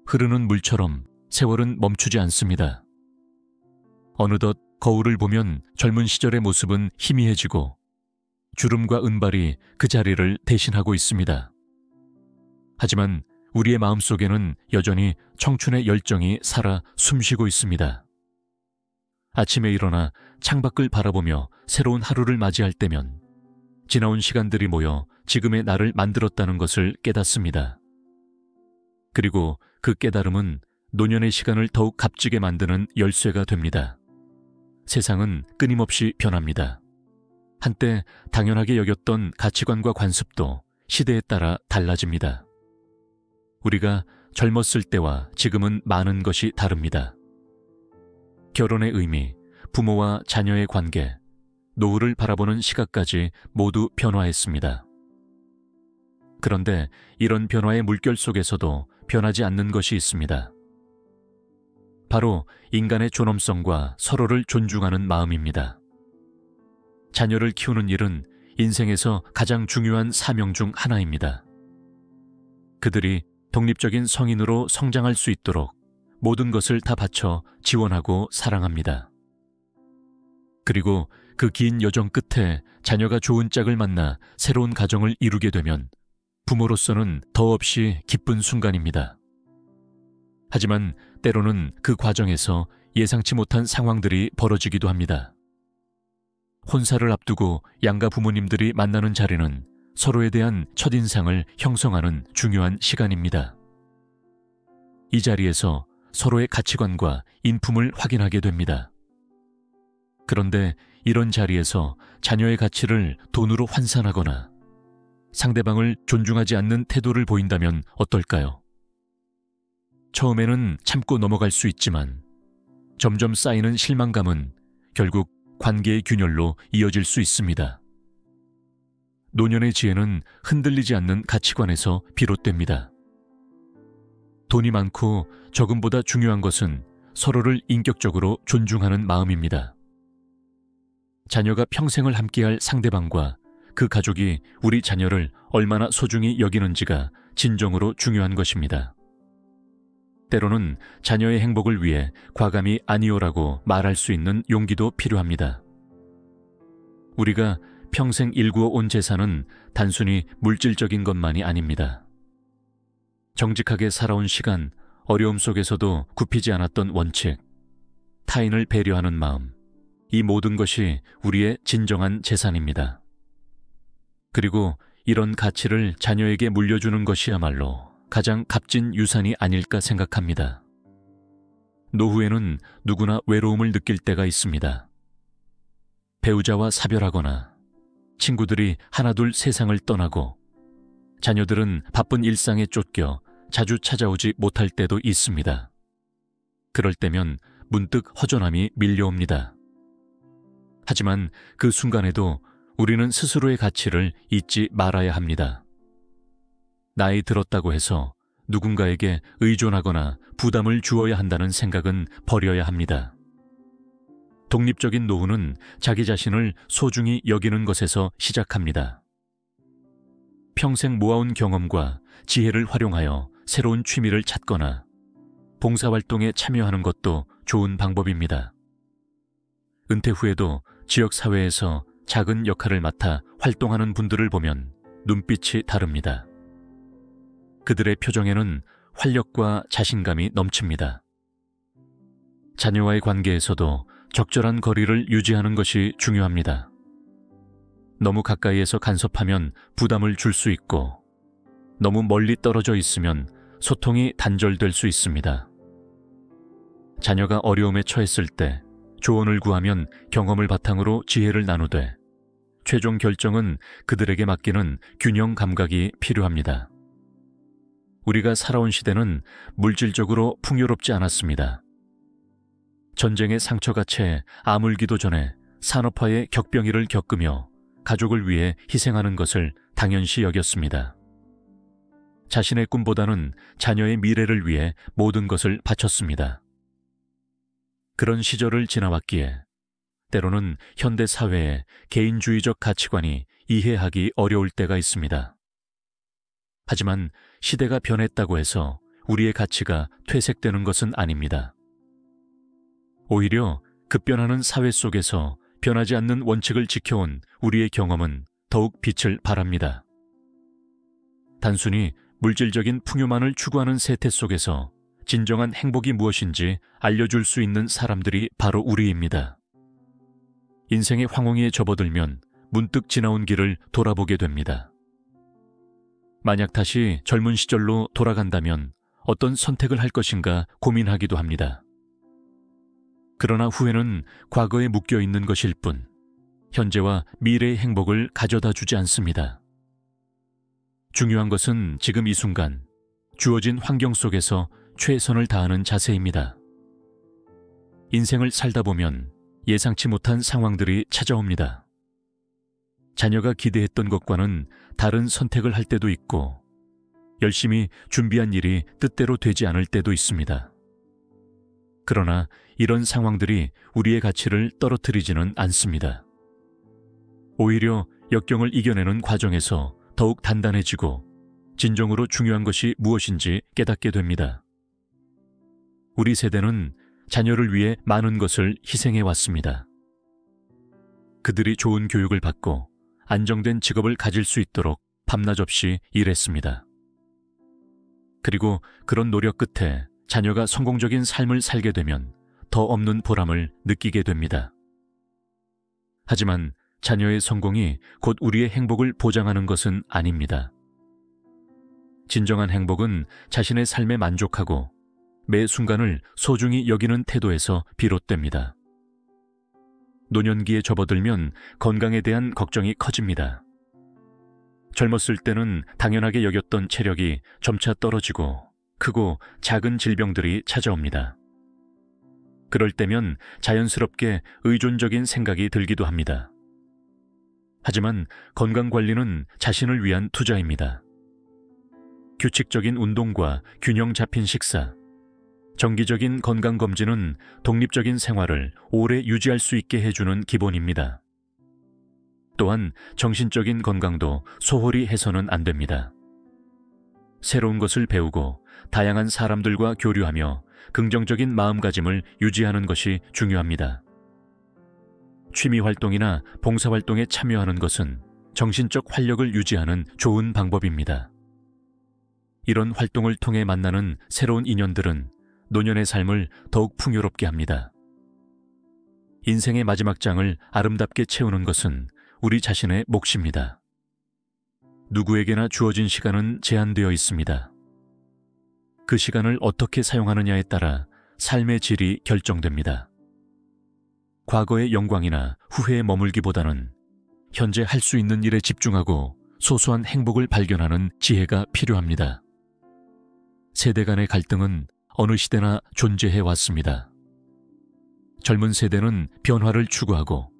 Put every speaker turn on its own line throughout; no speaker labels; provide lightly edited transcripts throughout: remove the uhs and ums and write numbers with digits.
흐르는 물처럼 세월은 멈추지 않습니다. 어느덧 거울을 보면 젊은 시절의 모습은 희미해지고 주름과 은발이 그 자리를 대신하고 있습니다. 하지만 우리의 마음속에는 여전히 청춘의 열정이 살아 숨쉬고 있습니다. 아침에 일어나 창밖을 바라보며 새로운 하루를 맞이할 때면 지나온 시간들이 모여 지금의 나를 만들었다는 것을 깨닫습니다. 그리고 그 깨달음은 노년의 시간을 더욱 값지게 만드는 열쇠가 됩니다. 세상은 끊임없이 변합니다. 한때 당연하게 여겼던 가치관과 관습도 시대에 따라 달라집니다. 우리가 젊었을 때와 지금은 많은 것이 다릅니다. 결혼의 의미, 부모와 자녀의 관계, 노후를 바라보는 시각까지 모두 변화했습니다. 그런데 이런 변화의 물결 속에서도 변하지 않는 것이 있습니다. 바로 인간의 존엄성과 서로를 존중하는 마음입니다. 자녀를 키우는 일은 인생에서 가장 중요한 사명 중 하나입니다. 그들이 독립적인 성인으로 성장할 수 있도록 모든 것을 다 바쳐 지원하고 사랑합니다. 그리고 그 긴 여정 끝에 자녀가 좋은 짝을 만나 새로운 가정을 이루게 되면 부모로서는 더없이 기쁜 순간입니다. 하지만 때로는 그 과정에서 예상치 못한 상황들이 벌어지기도 합니다. 혼사를 앞두고 양가 부모님들이 만나는 자리는 서로에 대한 첫인상을 형성하는 중요한 시간입니다. 이 자리에서 서로의 가치관과 인품을 확인하게 됩니다. 그런데 이런 자리에서 자녀의 가치를 돈으로 환산하거나 상대방을 존중하지 않는 태도를 보인다면 어떨까요? 처음에는 참고 넘어갈 수 있지만 점점 쌓이는 실망감은 결국 관계의 균열로 이어질 수 있습니다. 노년의 지혜는 흔들리지 않는 가치관에서 비롯됩니다. 돈이 많고 적음보다 중요한 것은 서로를 인격적으로 존중하는 마음입니다. 자녀가 평생을 함께할 상대방과 그 가족이 우리 자녀를 얼마나 소중히 여기는지가 진정으로 중요한 것입니다. 때로는 자녀의 행복을 위해 과감히 아니오라고 말할 수 있는 용기도 필요합니다. 우리가 평생 일구어 온 재산은 단순히 물질적인 것만이 아닙니다. 정직하게 살아온 시간, 어려움 속에서도 굽히지 않았던 원칙, 타인을 배려하는 마음, 이 모든 것이 우리의 진정한 재산입니다. 그리고 이런 가치를 자녀에게 물려주는 것이야말로 가장 값진 유산이 아닐까 생각합니다. 노후에는 누구나 외로움을 느낄 때가 있습니다. 배우자와 사별하거나 친구들이 하나둘 세상을 떠나고 자녀들은 바쁜 일상에 쫓겨 자주 찾아오지 못할 때도 있습니다. 그럴 때면 문득 허전함이 밀려옵니다. 하지만 그 순간에도 우리는 스스로의 가치를 잊지 말아야 합니다. 나이 들었다고 해서 누군가에게 의존하거나 부담을 주어야 한다는 생각은 버려야 합니다. 독립적인 노후는 자기 자신을 소중히 여기는 것에서 시작합니다. 평생 모아온 경험과 지혜를 활용하여 새로운 취미를 찾거나 봉사활동에 참여하는 것도 좋은 방법입니다. 은퇴 후에도 지역사회에서 작은 역할을 맡아 활동하는 분들을 보면 눈빛이 다릅니다. 그들의 표정에는 활력과 자신감이 넘칩니다. 자녀와의 관계에서도 적절한 거리를 유지하는 것이 중요합니다. 너무 가까이에서 간섭하면 부담을 줄 수 있고 너무 멀리 떨어져 있으면 소통이 단절될 수 있습니다. 자녀가 어려움에 처했을 때 조언을 구하면 경험을 바탕으로 지혜를 나누되 최종 결정은 그들에게 맡기는 균형 감각이 필요합니다. 우리가 살아온 시대는 물질적으로 풍요롭지 않았습니다. 전쟁의 상처가 채 아물기도 전에 산업화의 격병이를 겪으며 가족을 위해 희생하는 것을 당연시 여겼습니다. 자신의 꿈보다는 자녀의 미래를 위해 모든 것을 바쳤습니다. 그런 시절을 지나왔기에 때로는 현대 사회의 개인주의적 가치관이 이해하기 어려울 때가 있습니다. 하지만 시대가 변했다고 해서 우리의 가치가 퇴색되는 것은 아닙니다. 오히려 급변하는 사회 속에서 변하지 않는 원칙을 지켜온 우리의 경험은 더욱 빛을 발합니다. 단순히 물질적인 풍요만을 추구하는 세태 속에서 진정한 행복이 무엇인지 알려줄 수 있는 사람들이 바로 우리입니다. 인생의 황홍이에 접어들면 문득 지나온 길을 돌아보게 됩니다. 만약 다시 젊은 시절로 돌아간다면 어떤 선택을 할 것인가 고민하기도 합니다. 그러나 후회는 과거에 묶여 있는 것일 뿐, 현재와 미래의 행복을 가져다 주지 않습니다. 중요한 것은 지금 이 순간, 주어진 환경 속에서 최선을 다하는 자세입니다. 인생을 살다 보면 예상치 못한 상황들이 찾아옵니다. 자녀가 기대했던 것과는 다른 선택을 할 때도 있고, 열심히 준비한 일이 뜻대로 되지 않을 때도 있습니다. 그러나 이런 상황들이 우리의 가치를 떨어뜨리지는 않습니다. 오히려 역경을 이겨내는 과정에서 더욱 단단해지고 진정으로 중요한 것이 무엇인지 깨닫게 됩니다. 우리 세대는 자녀를 위해 많은 것을 희생해 왔습니다. 그들이 좋은 교육을 받고 안정된 직업을 가질 수 있도록 밤낮 없이 일했습니다. 그리고 그런 노력 끝에 자녀가 성공적인 삶을 살게 되면 더 없는 보람을 느끼게 됩니다. 하지만 자녀의 성공이 곧 우리의 행복을 보장하는 것은 아닙니다. 진정한 행복은 자신의 삶에 만족하고 매 순간을 소중히 여기는 태도에서 비롯됩니다. 노년기에 접어들면 건강에 대한 걱정이 커집니다. 젊었을 때는 당연하게 여겼던 체력이 점차 떨어지고 크고 작은 질병들이 찾아옵니다. 그럴 때면 자연스럽게 의존적인 생각이 들기도 합니다. 하지만 건강관리는 자신을 위한 투자입니다. 규칙적인 운동과 균형 잡힌 식사, 정기적인 건강검진은 독립적인 생활을 오래 유지할 수 있게 해주는 기본입니다. 또한 정신적인 건강도 소홀히 해서는 안 됩니다. 새로운 것을 배우고 다양한 사람들과 교류하며 긍정적인 마음가짐을 유지하는 것이 중요합니다. 취미활동이나 봉사활동에 참여하는 것은 정신적 활력을 유지하는 좋은 방법입니다. 이런 활동을 통해 만나는 새로운 인연들은 노년의 삶을 더욱 풍요롭게 합니다. 인생의 마지막 장을 아름답게 채우는 것은 우리 자신의 몫입니다. 누구에게나 주어진 시간은 제한되어 있습니다. 그 시간을 어떻게 사용하느냐에 따라 삶의 질이 결정됩니다. 과거의 영광이나 후회에 머물기보다는 현재 할 수 있는 일에 집중하고 소소한 행복을 발견하는 지혜가 필요합니다. 세대 간의 갈등은 어느 시대나 존재해 왔습니다. 젊은 세대는 변화를 추구하고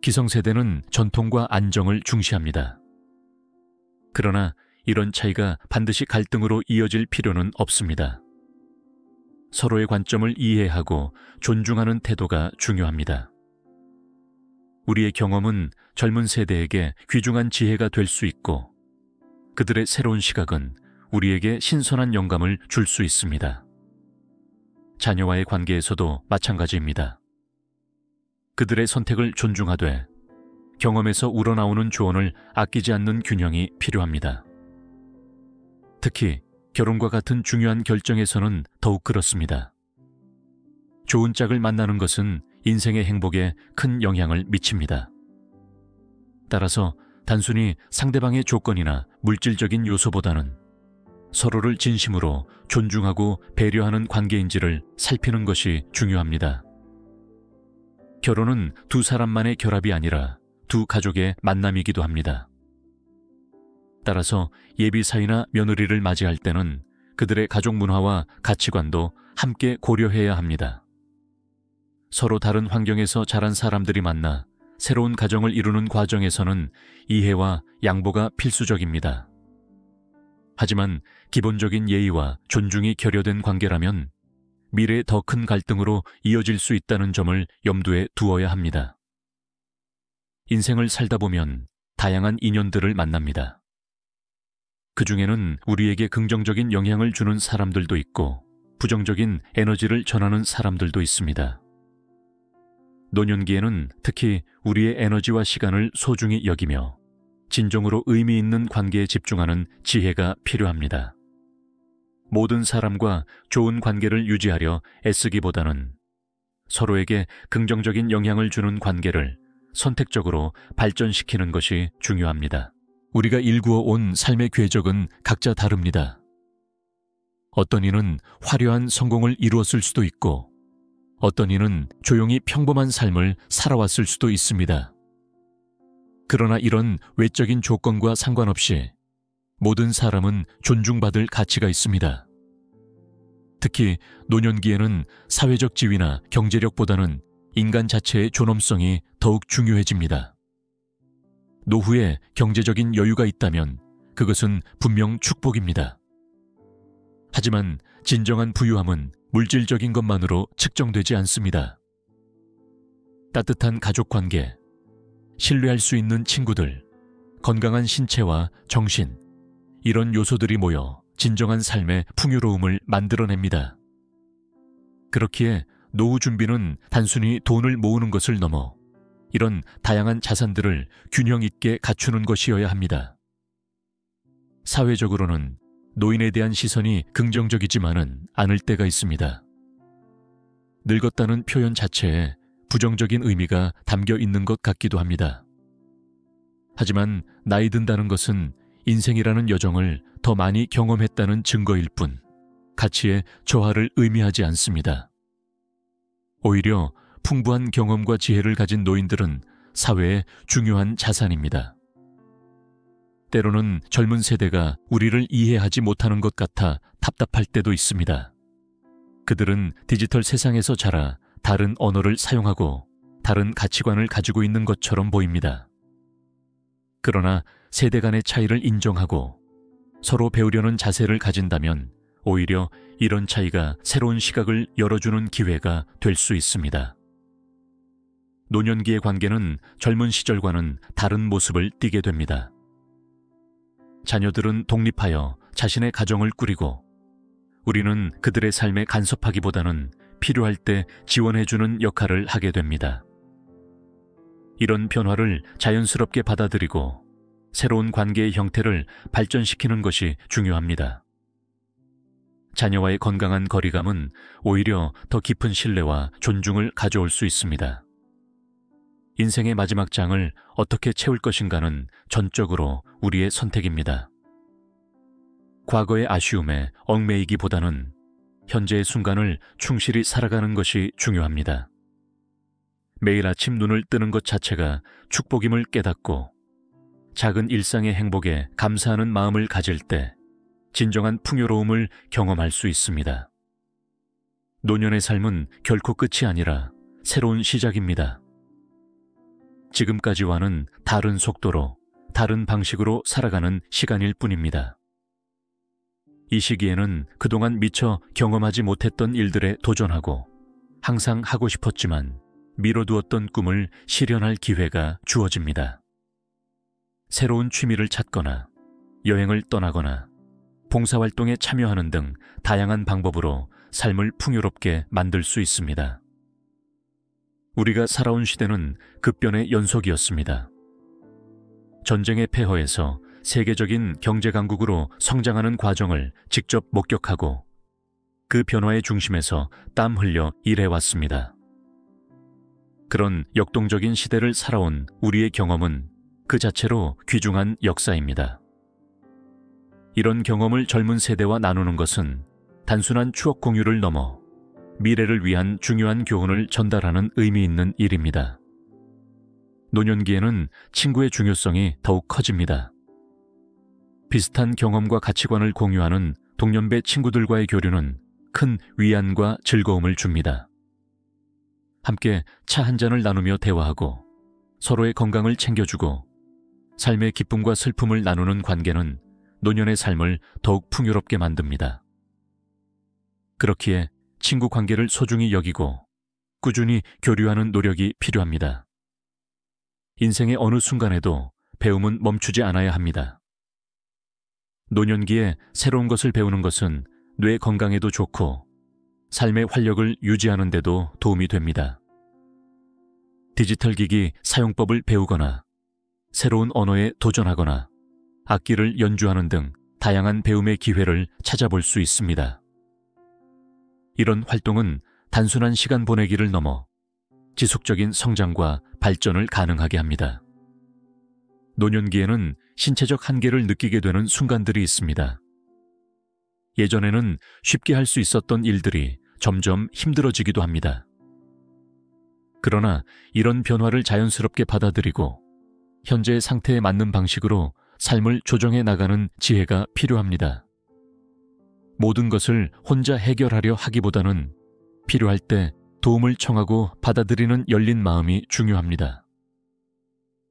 기성세대는 전통과 안정을 중시합니다. 그러나 이런 차이가 반드시 갈등으로 이어질 필요는 없습니다. 서로의 관점을 이해하고 존중하는 태도가 중요합니다. 우리의 경험은 젊은 세대에게 귀중한 지혜가 될 수 있고 그들의 새로운 시각은 우리에게 신선한 영감을 줄 수 있습니다. 자녀와의 관계에서도 마찬가지입니다. 그들의 선택을 존중하되 경험에서 우러나오는 조언을 아끼지 않는 균형이 필요합니다. 특히 결혼과 같은 중요한 결정에서는 더욱 그렇습니다. 좋은 짝을 만나는 것은 인생의 행복에 큰 영향을 미칩니다. 따라서 단순히 상대방의 조건이나 물질적인 요소보다는 서로를 진심으로 존중하고 배려하는 관계인지를 살피는 것이 중요합니다. 결혼은 두 사람만의 결합이 아니라 두 가족의 만남이기도 합니다. 따라서 예비 사위나 며느리를 맞이할 때는 그들의 가족 문화와 가치관도 함께 고려해야 합니다. 서로 다른 환경에서 자란 사람들이 만나 새로운 가정을 이루는 과정에서는 이해와 양보가 필수적입니다. 하지만 기본적인 예의와 존중이 결여된 관계라면 미래의 더 큰 갈등으로 이어질 수 있다는 점을 염두에 두어야 합니다. 인생을 살다 보면 다양한 인연들을 만납니다. 그 중에는 우리에게 긍정적인 영향을 주는 사람들도 있고 부정적인 에너지를 전하는 사람들도 있습니다. 노년기에는 특히 우리의 에너지와 시간을 소중히 여기며 진정으로 의미 있는 관계에 집중하는 지혜가 필요합니다. 모든 사람과 좋은 관계를 유지하려 애쓰기보다는 서로에게 긍정적인 영향을 주는 관계를 선택적으로 발전시키는 것이 중요합니다. 우리가 일구어 온 삶의 궤적은 각자 다릅니다. 어떤 이는 화려한 성공을 이루었을 수도 있고 어떤 이는 조용히 평범한 삶을 살아왔을 수도 있습니다. 그러나 이런 외적인 조건과 상관없이 모든 사람은 존중받을 가치가 있습니다. 특히 노년기에는 사회적 지위나 경제력보다는 인간 자체의 존엄성이 더욱 중요해집니다. 노후에 경제적인 여유가 있다면 그것은 분명 축복입니다. 하지만 진정한 부유함은 물질적인 것만으로 측정되지 않습니다. 따뜻한 가족 관계, 신뢰할 수 있는 친구들, 건강한 신체와 정신, 이런 요소들이 모여 진정한 삶의 풍요로움을 만들어냅니다. 그렇기에 노후 준비는 단순히 돈을 모으는 것을 넘어 이런 다양한 자산들을 균형 있게 갖추는 것이어야 합니다. 사회적으로는 노인에 대한 시선이 긍정적이지만은 않을 때가 있습니다. 늙었다는 표현 자체에 부정적인 의미가 담겨 있는 것 같기도 합니다. 하지만 나이 든다는 것은 인생이라는 여정을 더 많이 경험했다는 증거일 뿐 가치의 저하를 의미하지 않습니다. 오히려 풍부한 경험과 지혜를 가진 노인들은 사회의 중요한 자산입니다. 때로는 젊은 세대가 우리를 이해하지 못하는 것 같아 답답할 때도 있습니다. 그들은 디지털 세상에서 자라 다른 언어를 사용하고 다른 가치관을 가지고 있는 것처럼 보입니다. 그러나 세대 간의 차이를 인정하고 서로 배우려는 자세를 가진다면 오히려 이런 차이가 새로운 시각을 열어주는 기회가 될 수 있습니다. 노년기의 관계는 젊은 시절과는 다른 모습을 띠게 됩니다. 자녀들은 독립하여 자신의 가정을 꾸리고 우리는 그들의 삶에 간섭하기보다는 필요할 때 지원해주는 역할을 하게 됩니다. 이런 변화를 자연스럽게 받아들이고 새로운 관계의 형태를 발전시키는 것이 중요합니다. 자녀와의 건강한 거리감은 오히려 더 깊은 신뢰와 존중을 가져올 수 있습니다. 인생의 마지막 장을 어떻게 채울 것인가는 전적으로 우리의 선택입니다. 과거의 아쉬움에 얽매이기보다는 현재의 순간을 충실히 살아가는 것이 중요합니다. 매일 아침 눈을 뜨는 것 자체가 축복임을 깨닫고 작은 일상의 행복에 감사하는 마음을 가질 때 진정한 풍요로움을 경험할 수 있습니다. 노년의 삶은 결코 끝이 아니라 새로운 시작입니다. 지금까지와는 다른 속도로, 다른 방식으로 살아가는 시간일 뿐입니다. 이 시기에는 그동안 미처 경험하지 못했던 일들에 도전하고 항상 하고 싶었지만 미뤄두었던 꿈을 실현할 기회가 주어집니다. 새로운 취미를 찾거나 여행을 떠나거나 봉사활동에 참여하는 등 다양한 방법으로 삶을 풍요롭게 만들 수 있습니다. 우리가 살아온 시대는 급변의 연속이었습니다. 전쟁의 폐허에서 세계적인 경제 강국으로 성장하는 과정을 직접 목격하고 그 변화의 중심에서 땀 흘려 일해왔습니다. 그런 역동적인 시대를 살아온 우리의 경험은 그 자체로 귀중한 역사입니다. 이런 경험을 젊은 세대와 나누는 것은 단순한 추억 공유를 넘어 미래를 위한 중요한 교훈을 전달하는 의미 있는 일입니다. 노년기에는 친구의 중요성이 더욱 커집니다. 비슷한 경험과 가치관을 공유하는 동년배 친구들과의 교류는 큰 위안과 즐거움을 줍니다. 함께 차 한 잔을 나누며 대화하고 서로의 건강을 챙겨주고 삶의 기쁨과 슬픔을 나누는 관계는 노년의 삶을 더욱 풍요롭게 만듭니다. 그렇기에 친구 관계를 소중히 여기고 꾸준히 교류하는 노력이 필요합니다. 인생의 어느 순간에도 배움은 멈추지 않아야 합니다. 노년기에 새로운 것을 배우는 것은 뇌 건강에도 좋고 삶의 활력을 유지하는 데도 도움이 됩니다. 디지털 기기 사용법을 배우거나 새로운 언어에 도전하거나 악기를 연주하는 등 다양한 배움의 기회를 찾아볼 수 있습니다. 이런 활동은 단순한 시간 보내기를 넘어 지속적인 성장과 발전을 가능하게 합니다. 노년기에는 신체적 한계를 느끼게 되는 순간들이 있습니다. 예전에는 쉽게 할 수 있었던 일들이 점점 힘들어지기도 합니다. 그러나 이런 변화를 자연스럽게 받아들이고 현재의 상태에 맞는 방식으로 삶을 조정해 나가는 지혜가 필요합니다. 모든 것을 혼자 해결하려 하기보다는 필요할 때 도움을 청하고 받아들이는 열린 마음이 중요합니다.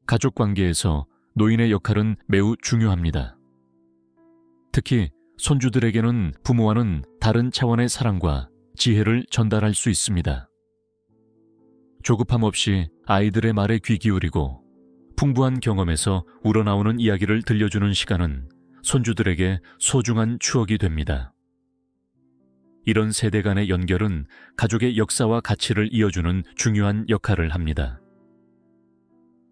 가족 관계에서 노인의 역할은 매우 중요합니다. 특히 손주들에게는 부모와는 다른 차원의 사랑과 지혜를 전달할 수 있습니다. 조급함 없이 아이들의 말에 귀 기울이고 풍부한 경험에서 우러나오는 이야기를 들려주는 시간은 손주들에게 소중한 추억이 됩니다. 이런 세대 간의 연결은 가족의 역사와 가치를 이어주는 중요한 역할을 합니다.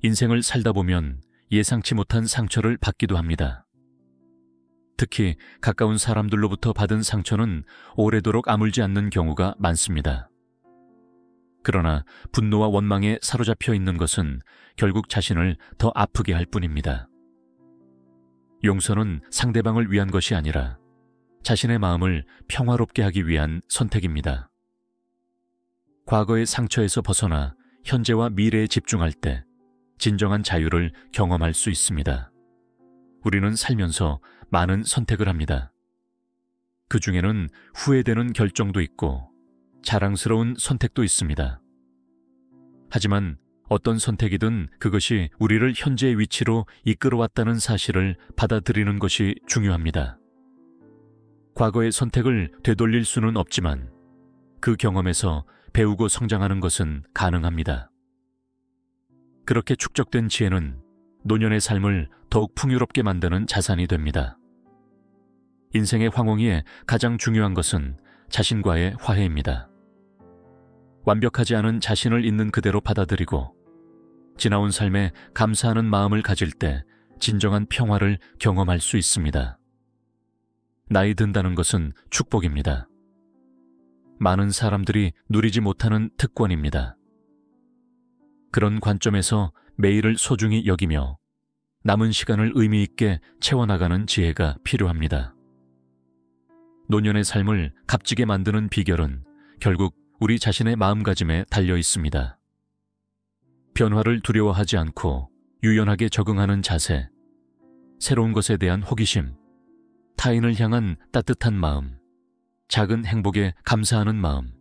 인생을 살다 보면 예상치 못한 상처를 받기도 합니다. 특히 가까운 사람들로부터 받은 상처는 오래도록 아물지 않는 경우가 많습니다. 그러나 분노와 원망에 사로잡혀 있는 것은 결국 자신을 더 아프게 할 뿐입니다. 용서는 상대방을 위한 것이 아니라 자신의 마음을 평화롭게 하기 위한 선택입니다. 과거의 상처에서 벗어나 현재와 미래에 집중할 때 진정한 자유를 경험할 수 있습니다. 우리는 살면서 많은 선택을 합니다. 그 중에는 후회되는 결정도 있고 자랑스러운 선택도 있습니다. 하지만 어떤 선택이든 그것이 우리를 현재의 위치로 이끌어왔다는 사실을 받아들이는 것이 중요합니다. 과거의 선택을 되돌릴 수는 없지만 그 경험에서 배우고 성장하는 것은 가능합니다. 그렇게 축적된 지혜는 노년의 삶을 더욱 풍요롭게 만드는 자산이 됩니다. 인생의 황홍이에 가장 중요한 것은 자신과의 화해입니다. 완벽하지 않은 자신을 있는 그대로 받아들이고 지나온 삶에 감사하는 마음을 가질 때 진정한 평화를 경험할 수 있습니다. 나이 든다는 것은 축복입니다. 많은 사람들이 누리지 못하는 특권입니다. 그런 관점에서 매일을 소중히 여기며 남은 시간을 의미 있게 채워나가는 지혜가 필요합니다. 노년의 삶을 값지게 만드는 비결은 결국 우리 자신의 마음가짐에 달려 있습니다. 변화를 두려워하지 않고 유연하게 적응하는 자세, 새로운 것에 대한 호기심, 타인을 향한 따뜻한 마음, 작은 행복에 감사하는 마음,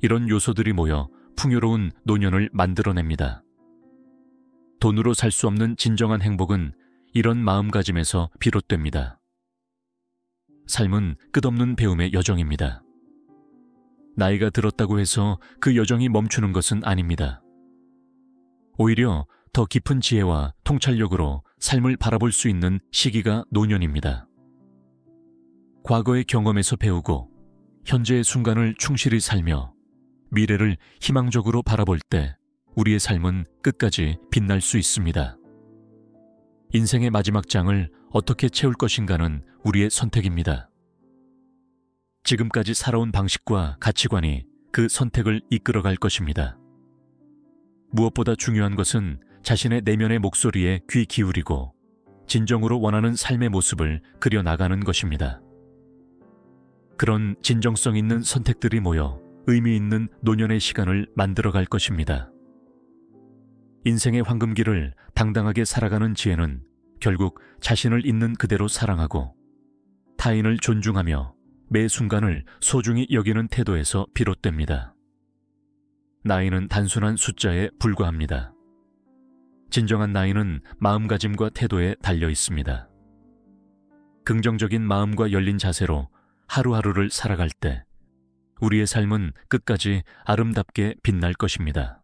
이런 요소들이 모여 풍요로운 노년을 만들어냅니다. 돈으로 살 수 없는 진정한 행복은 이런 마음가짐에서 비롯됩니다. 삶은 끝없는 배움의 여정입니다. 나이가 들었다고 해서 그 여정이 멈추는 것은 아닙니다. 오히려 더 깊은 지혜와 통찰력으로 삶을 바라볼 수 있는 시기가 노년입니다. 과거의 경험에서 배우고 현재의 순간을 충실히 살며 미래를 희망적으로 바라볼 때 우리의 삶은 끝까지 빛날 수 있습니다. 인생의 마지막 장을 어떻게 채울 것인가는 우리의 선택입니다. 지금까지 살아온 방식과 가치관이 그 선택을 이끌어갈 것입니다. 무엇보다 중요한 것은 자신의 내면의 목소리에 귀 기울이고 진정으로 원하는 삶의 모습을 그려나가는 것입니다. 그런 진정성 있는 선택들이 모여 의미 있는 노년의 시간을 만들어갈 것입니다. 인생의 황금기를 당당하게 살아가는 지혜는 결국 자신을 있는 그대로 사랑하고 타인을 존중하며 매 순간을 소중히 여기는 태도에서 비롯됩니다. 나이는 단순한 숫자에 불과합니다. 진정한 나이는 마음가짐과 태도에 달려 있습니다. 긍정적인 마음과 열린 자세로 하루하루를 살아갈 때 우리의 삶은 끝까지 아름답게 빛날 것입니다.